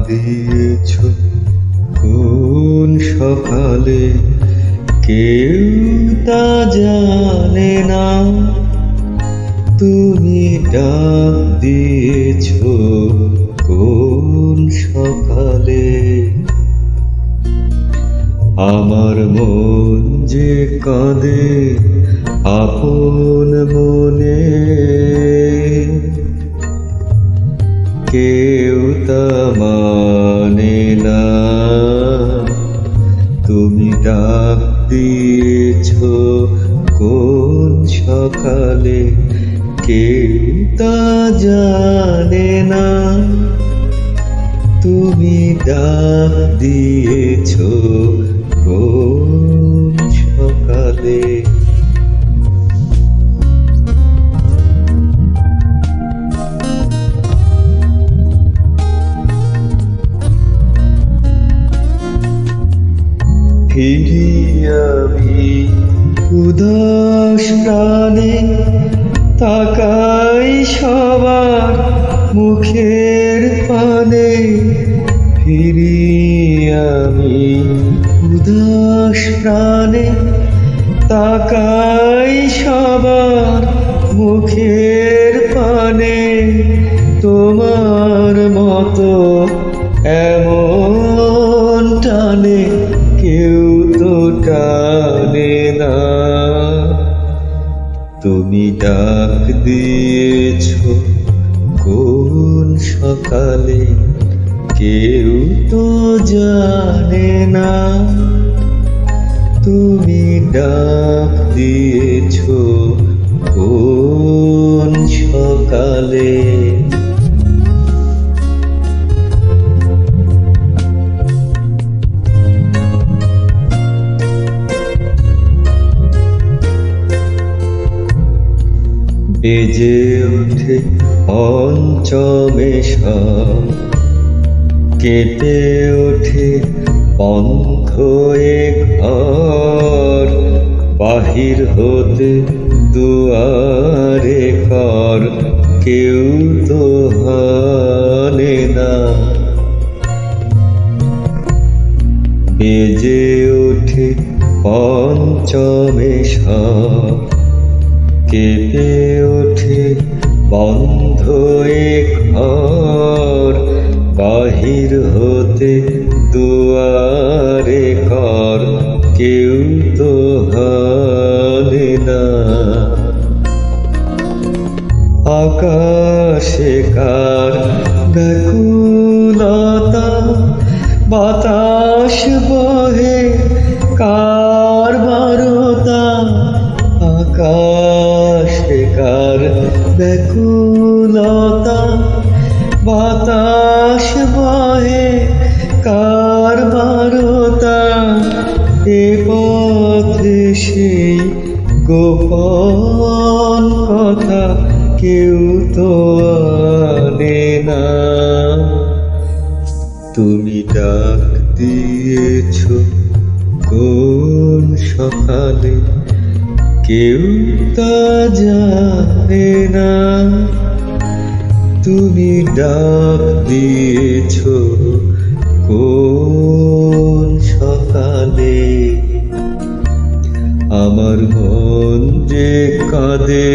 দিয়েছ কোন সকালে, কেউ তা জানে না। তুমি ডাক দিয়েছ কোন সকালে। আমার মন যে কাঁদে আপন মনে, কেউ তা মানে না। তুমি ডাক দিয়েছ কোন সকালে, কেউ তা জানে না। তুমি ডাক দিয়েছ কোন সকালে। ফিরি আমি উদাস প্রাণে, তাকাই সবার মুখের পানে। ফিরি আমি উদাস প্রাণে, তাকাই সবার মুখের পানে। তোমার মতো এমন টানে কেউ তো টানে না। তুমি ডাক দিয়েছ কোন সকালে, কেউ তো জানে না। তুমি ডাক দিয়েছ কোন সকালে। বেজে ওঠে পঞ্চমে শাম, কেঁপে ওঠে বন্ধ এ ঘর। বাহির হতে দুয়ারে কর, কেউ তো হানে না। বেজে ওঠে পঞ্চমে শাম, কেঁপে ওঠে বন্ধ এ ঘর। বাহির হতে দুয়ারে কর, কেউ তো হানে না। আকাশে কার ব্যাকুলতা, বাতাস বহে কার বারতা। আকাশে কার ব্যাকুলতা, বাতাস বহে কার বারতা। এ পথে সেই গোপন কথা কেউ তো আনে না। তুমি ডাক দিয়েছ কোন সকালে, কেউ তা জানে না। তুমি ডাক দিয়েছ কোন সকালে। আমার মন যে কাঁদে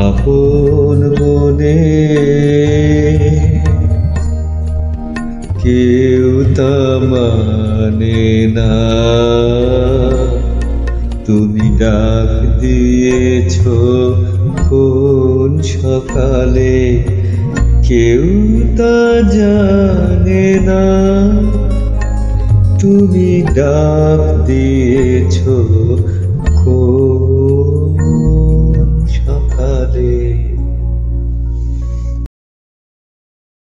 আপন মনে, কেউ তা মানে না। তুমি ডাক দিয়েছ কোন সকালে, কেউ তা জানে না। তুমি ডাক দিয়েছ কোন